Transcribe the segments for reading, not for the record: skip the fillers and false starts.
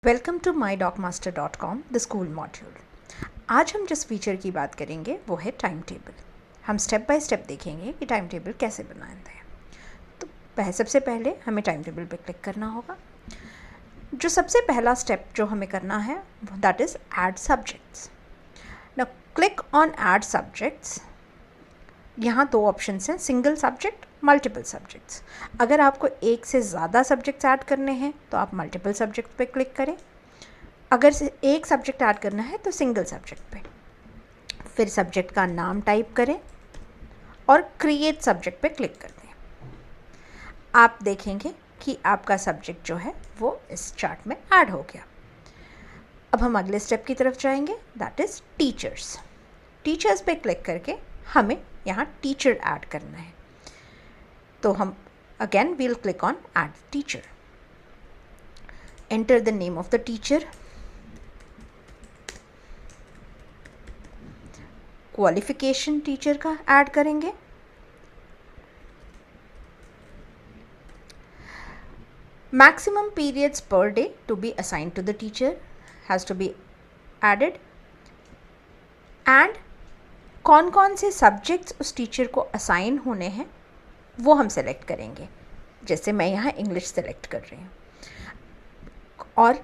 Welcome to mydocmaster.com the school module. आज हम जिस फीचर की बात करेंगे वो है टाइम टेबल। हम स्टेप बाय स्टेप देखेंगे कि टाइम टेबल कैसे बनाते हैं। तो सबसे पहले हमें टाइम टेबल पे क्लिक करना होगा। जो सबसे पहला स्टेप जो हमें करना है that is add subjects. Now click on add subjects. यहाँ दो ऑप्शंस हैं, सिंगल सब्जेक्ट, मल्टीपल सब्जेक्ट्स। अगर आपको एक से ज़्यादा सब्जेक्ट्स ऐड करने हैं तो आप मल्टीपल सब्जेक्ट पे क्लिक करें। अगर एक सब्जेक्ट ऐड करना है तो सिंगल सब्जेक्ट पे। फिर सब्जेक्ट का नाम टाइप करें और क्रिएट सब्जेक्ट पे क्लिक कर दें। आप देखेंगे कि आपका सब्जेक्ट जो है वो इस चार्ट में ऐड हो गया। अब हम अगले स्टेप की तरफ जाएंगे, दैट इज़ टीचर्स। टीचर्स पे क्लिक करके हमें यहाँ टीचर ऐड करना है। तो हम again will click on add teacher. Enter the name of the teacher, qualification teacher का ऐड करेंगे, maximum periods per day to be assigned to the teacher has to be added, and कौन कौन से subjects उस teacher को assign होने हैं वो हम सेलेक्ट करेंगे। जैसे मैं यहाँ इंग्लिश सेलेक्ट कर रही हूँ, और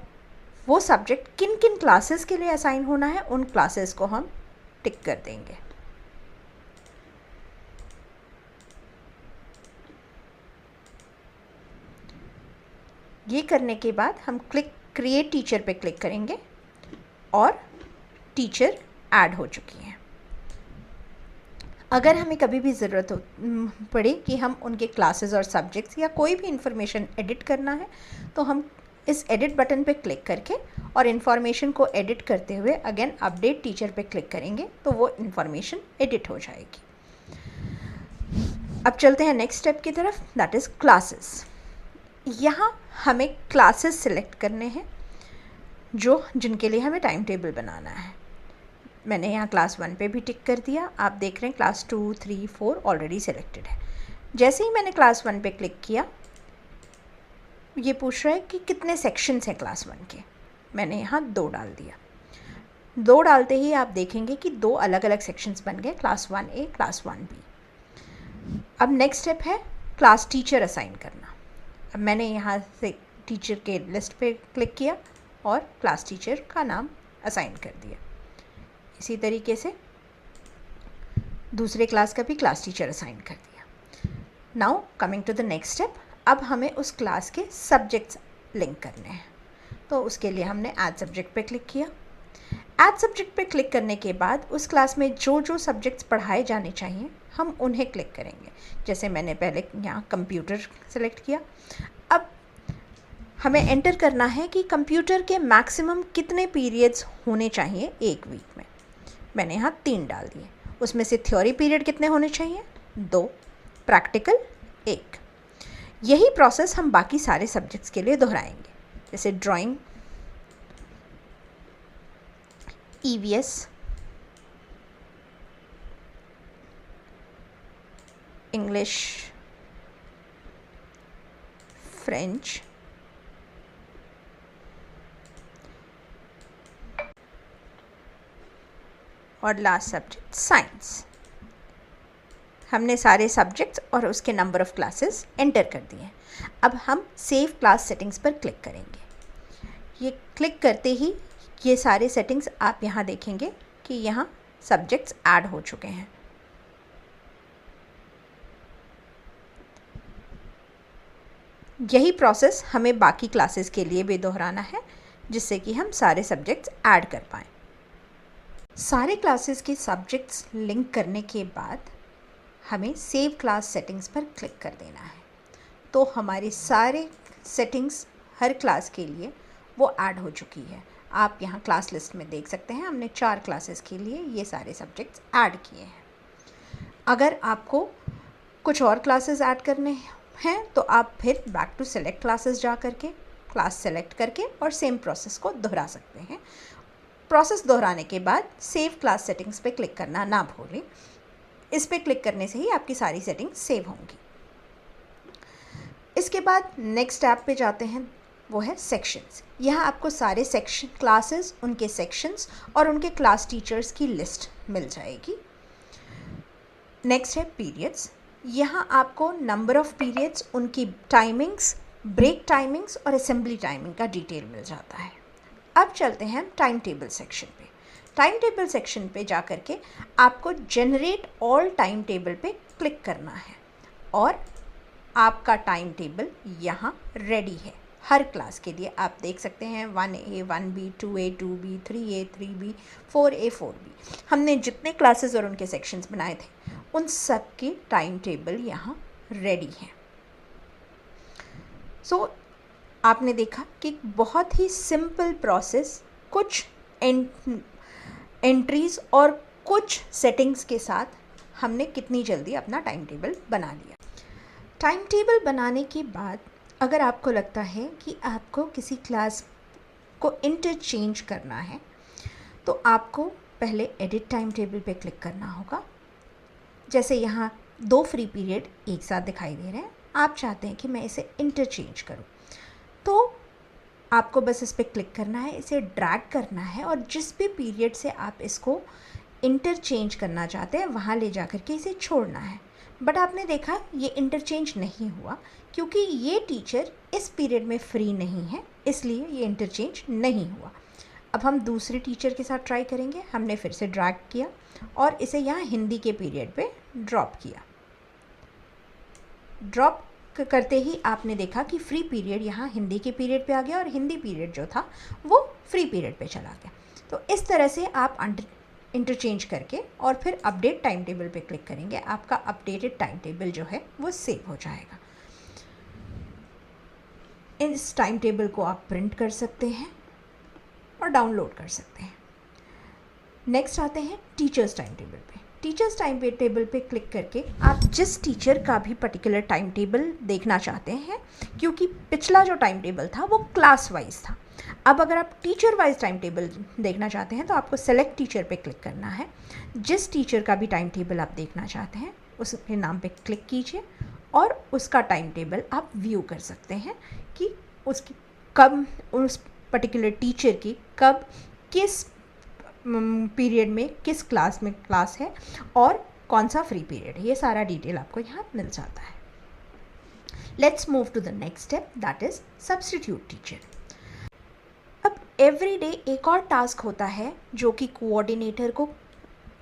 वो सब्जेक्ट किन किन क्लासेस के लिए असाइन होना है उन क्लासेस को हम टिक कर देंगे। ये करने के बाद हम क्रिएट टीचर पे क्लिक करेंगे और टीचर ऐड हो चुकी हैं। अगर हमें कभी भी ज़रूरत पड़े कि हम उनके क्लासेस और सब्जेक्ट्स या कोई भी इंफॉर्मेशन एडिट करना है तो हम इस एडिट बटन पे क्लिक करके और इन्फॉर्मेशन को एडिट करते हुए अगेन अपडेट टीचर पे क्लिक करेंगे तो वो इन्फॉर्मेशन एडिट हो जाएगी। अब चलते हैं नेक्स्ट स्टेप की तरफ, दैट इज़ क्लासेस। यहाँ हमें क्लासेस सिलेक्ट करने हैं जिनके लिए हमें टाइम टेबल बनाना है। मैंने यहाँ क्लास 1 पे भी टिक कर दिया। आप देख रहे हैं क्लास 2, 3, 4 ऑलरेडी सिलेक्टेड है। जैसे ही मैंने क्लास 1 पे क्लिक किया, ये पूछ रहा है कि कितने सेक्शंस हैं क्लास 1 के। मैंने यहाँ 2 डाल दिया। 2 डालते ही आप देखेंगे कि 2 अलग अलग सेक्शंस बन गए, क्लास 1A, क्लास 1B। अब नेक्स्ट स्टेप है क्लास टीचर असाइन करना। अब मैंने यहाँ से टीचर के लिस्ट पे क्लिक किया और क्लास टीचर का नाम असाइन कर दिया। इसी तरीके से दूसरे क्लास का भी क्लास टीचर असाइन कर दिया। Now coming to the next step, अब हमें उस क्लास के सब्जेक्ट्स लिंक करने हैं। तो उसके लिए हमने ऐड सब्जेक्ट पे क्लिक किया। ऐड सब्जेक्ट पे क्लिक करने के बाद उस क्लास में जो जो सब्जेक्ट्स पढ़ाए जाने चाहिए हम उन्हें क्लिक करेंगे। जैसे मैंने पहले यहाँ कंप्यूटर सेलेक्ट किया। अब हमें एंटर करना है कि कंप्यूटर के मैक्सिमम कितने पीरियड्स होने चाहिए एक वीक में। मैंने यहाँ 3 डाल दिए। उसमें से थ्योरी पीरियड कितने होने चाहिए? 2, प्रैक्टिकल 1। यही प्रोसेस हम बाकी सारे सब्जेक्ट्स के लिए दोहराएंगे। जैसे ड्राइंग, EVS, इंग्लिश, फ्रेंच, और लास्ट सब्जेक्ट साइंस। हमने सारे सब्जेक्ट्स और उसके नंबर ऑफ़ क्लासेस एंटर कर दिए हैं। अब हम सेव क्लास सेटिंग्स पर क्लिक करेंगे। ये क्लिक करते ही ये सारे सेटिंग्स आप यहाँ देखेंगे कि यहाँ सब्जेक्ट्स ऐड हो चुके हैं। यही प्रोसेस हमें बाकी क्लासेस के लिए भी दोहराना है, जिससे कि हम सारे सब्जेक्ट्स ऐड कर पाएँ। सारे क्लासेस के सब्जेक्ट्स लिंक करने के बाद हमें सेव क्लास सेटिंग्स पर क्लिक कर देना है। तो हमारे सारे सेटिंग्स हर क्लास के लिए वो ऐड हो चुकी है। आप यहाँ क्लास लिस्ट में देख सकते हैं, हमने 4 क्लासेस के लिए ये सारे सब्जेक्ट्स ऐड किए हैं। अगर आपको कुछ और क्लासेस ऐड करने हैं तो आप फिर बैक टू सेलेक्ट क्लासेस जा करके क्लास सेलेक्ट करके और सेम प्रोसेस को दोहरा सकते हैं। प्रोसेस दोहराने के बाद सेव क्लास सेटिंग्स पे क्लिक करना ना भूलें। इस पे क्लिक करने से ही आपकी सारी सेटिंग्स सेव होंगी। इसके बाद नेक्स्ट ऐप पे जाते हैं, वो है सेक्शंस। यहाँ आपको सारे सेक्शन क्लासेस, उनके सेक्शंस और उनके क्लास टीचर्स की लिस्ट मिल जाएगी। नेक्स्ट है पीरियड्स। यहाँ आपको नंबर ऑफ़ पीरियड्स, उनकी टाइमिंग्स, ब्रेक टाइमिंग्स और असेंबली टाइमिंग का डिटेल मिल जाता है। अब चलते हैं हम टाइम टेबल सेक्शन पे। टाइम टेबल सेक्शन पे जा कर के आपको जनरेट ऑल टाइम टेबल पे क्लिक करना है और आपका टाइम टेबल यहाँ रेडी है हर क्लास के लिए। आप देख सकते हैं 1A 1B 2A 2B 3A 3B 4A 4B। हमने जितने क्लासेस और उनके सेक्शंस बनाए थे उन सब के टाइम टेबल यहाँ रेडी हैं। सो आपने देखा कि बहुत ही सिंपल प्रोसेस, कुछ एंट्रीज और कुछ सेटिंग्स के साथ हमने कितनी जल्दी अपना टाइम टेबल बना लिया। टाइम टेबल बनाने के बाद अगर आपको लगता है कि आपको किसी क्लास को इंटरचेंज करना है तो आपको पहले एडिट टाइम टेबल पे क्लिक करना होगा। जैसे यहाँ 2 फ्री पीरियड एक साथ दिखाई दे रहे हैं, आप चाहते हैं कि मैं इसे इंटरचेंज करूँ तो आपको बस इस पर क्लिक करना है, इसे ड्रैग करना है और जिस भी पीरियड से आप इसको इंटरचेंज करना चाहते हैं वहाँ ले जा कर के इसे छोड़ना है। बट आपने देखा ये इंटरचेंज नहीं हुआ क्योंकि ये टीचर इस पीरियड में फ्री नहीं है, इसलिए ये इंटरचेंज नहीं हुआ। अब हम दूसरे टीचर के साथ ट्राई करेंगे। हमने फिर से ड्रैग किया और इसे यहाँ हिंदी के पीरियड पे ड्रॉप किया। ड्रॉप करते ही आपने देखा कि फ्री पीरियड यहाँ हिंदी के पीरियड पे आ गया और हिंदी पीरियड जो था वो फ्री पीरियड पे चला गया। तो इस तरह से आप इंटरचेंज करके और फिर अपडेट टाइम टेबल पे क्लिक करेंगे, आपका अपडेटेड टाइम टेबल जो है वो सेव हो जाएगा। इस टाइम टेबल को आप प्रिंट कर सकते हैं और डाउनलोड कर सकते हैं। नेक्स्ट आते हैं टीचर्स टाइम टेबल पे। टीचर्स टाइम टेबल पे क्लिक करके आप जिस टीचर का भी पर्टिकुलर टाइम टेबल देखना चाहते हैं, क्योंकि पिछला जो टाइम टेबल था वो क्लास वाइज था, अब अगर आप टीचर वाइज टाइम टेबल देखना चाहते हैं तो आपको सेलेक्ट टीचर पे क्लिक करना है। जिस टीचर का भी टाइम टेबल आप देखना चाहते हैं उसके नाम पे क्लिक कीजिए और उसका टाइम टेबल आप व्यू कर सकते हैं कि उसकी कब, उस पर्टिकुलर टीचर की कब किस पीरियड में किस क्लास में क्लास है और कौन सा फ्री पीरियड है, ये सारा डिटेल आपको यहाँ मिल जाता है। Let's move to the next step, that is substitute teacher. अब एवरी डे एक और टास्क होता है जो कि कोऑर्डिनेटर को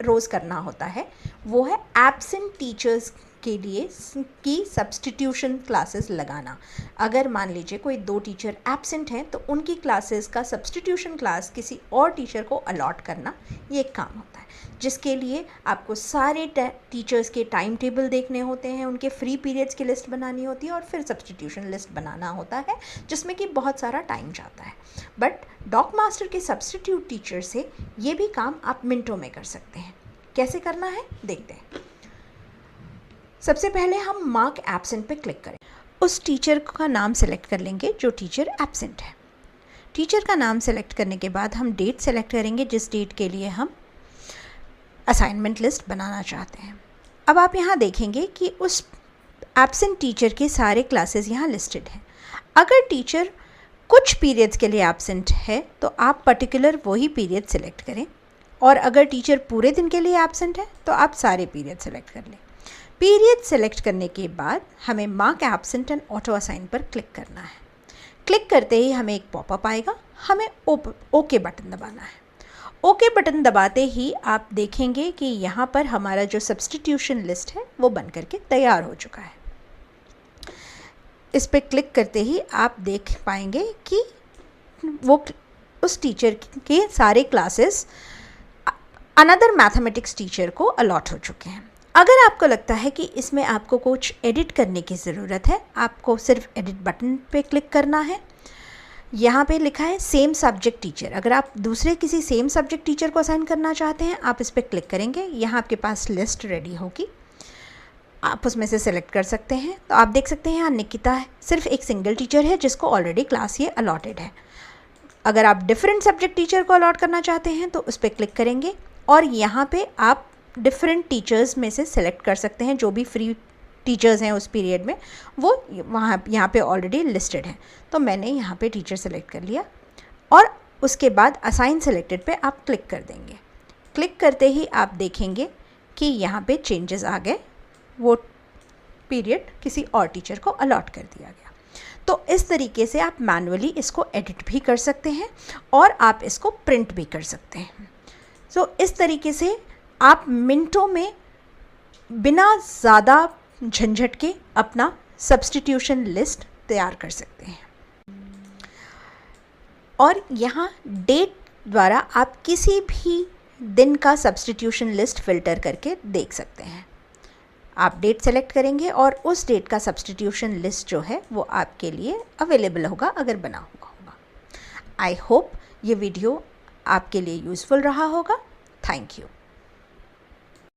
रोज़ करना होता है, वो है एब्सेंट टीचर्स के लिए की सब्स्टिट्यूशन क्लासेस लगाना। अगर मान लीजिए कोई 2 टीचर एब्सेंट हैं तो उनकी क्लासेस का सब्स्टिट्यूशन क्लास किसी और टीचर को अलॉट करना, ये एक काम होता है जिसके लिए आपको सारे टीचर्स के टाइम टेबल देखने होते हैं, उनके फ्री पीरियड्स की लिस्ट बनानी होती है और फिर सब्स्टिट्यूशन लिस्ट बनाना होता है जिसमें कि बहुत सारा टाइम जाता है। बट डॉक मास्टर के सब्स्टिट्यूट टीचर से ये भी काम आप मिनटों में कर सकते हैं। कैसे करना है देखते हैं। सबसे पहले हम मार्क एब्सेंट पे क्लिक करें। उस टीचर का नाम सेलेक्ट कर लेंगे जो टीचर एब्सेंट है। टीचर का नाम सेलेक्ट करने के बाद हम डेट सेलेक्ट करेंगे जिस डेट के लिए हम असाइनमेंट लिस्ट बनाना चाहते हैं। अब आप यहाँ देखेंगे कि उस एब्सेंट टीचर के सारे क्लासेस यहाँ लिस्टेड हैं। अगर टीचर कुछ पीरियड्स के लिए एब्सेंट है तो आप पर्टिकुलर वही पीरियड सेलेक्ट करें, और अगर टीचर पूरे दिन के लिए एब्सेंट है तो आप सारे पीरियड सेलेक्ट कर लें। पीरियड सेलेक्ट करने के बाद हमें mark absent and auto assign पर क्लिक करना है। क्लिक करते ही हमें एक पॉपअप आएगा, हमें ओके बटन दबाना है। ओके बटन दबाते ही आप देखेंगे कि यहाँ पर हमारा जो सब्स्टिट्यूशन लिस्ट है वो बन करके तैयार हो चुका है। इस पर क्लिक करते ही आप देख पाएंगे कि वो उस टीचर के सारे क्लासेस अनदर मैथमेटिक्स टीचर को अलॉट हो चुके हैं। अगर आपको लगता है कि इसमें आपको कुछ एडिट करने की ज़रूरत है, आपको सिर्फ एडिट बटन पे क्लिक करना है। यहाँ पे लिखा है सेम सब्जेक्ट टीचर। अगर आप दूसरे किसी सेम सब्जेक्ट टीचर को असाइन करना चाहते हैं, आप इस पर क्लिक करेंगे, यहाँ आपके पास लिस्ट रेडी होगी, आप उसमें से सेलेक्ट कर सकते हैं। तो आप देख सकते हैं यहाँ निकिता है, सिर्फ एक सिंगल टीचर है जिसको ऑलरेडी क्लास ये अलॉटेड है। अगर आप डिफरेंट सब्जेक्ट टीचर को अलॉट करना चाहते हैं तो उस पर क्लिक करेंगे और यहाँ पे आप डिफरेंट टीचर्स में से सेलेक्ट कर सकते हैं जो भी फ्री टीचर्स हैं उस पीरियड में, वो यहाँ पे ऑलरेडी लिस्टेड हैं। तो मैंने यहाँ पे टीचर सेलेक्ट कर लिया और उसके बाद असाइन सेलेक्टेड पे आप क्लिक कर देंगे। क्लिक करते ही आप देखेंगे कि यहाँ पे चेंजेस आ गए, वो पीरियड किसी और टीचर को अलॉट कर दिया गया। तो इस तरीके से आप मैनुअली इसको एडिट भी कर सकते हैं और आप इसको प्रिंट भी कर सकते हैं। सो इस तरीके से आप मिनटों में बिना ज़्यादा झंझट के अपना सब्स्टिट्यूशन लिस्ट तैयार कर सकते हैं। और यहाँ डेट द्वारा आप किसी भी दिन का सब्स्टिट्यूशन लिस्ट फ़िल्टर करके देख सकते हैं। आप डेट सेलेक्ट करेंगे और उस डेट का सब्स्टिट्यूशन लिस्ट जो है वो आपके लिए अवेलेबल होगा अगर बना हुआ होगा। आई होप ये वीडियो आपके लिए यूज़फुल रहा होगा। Thank you.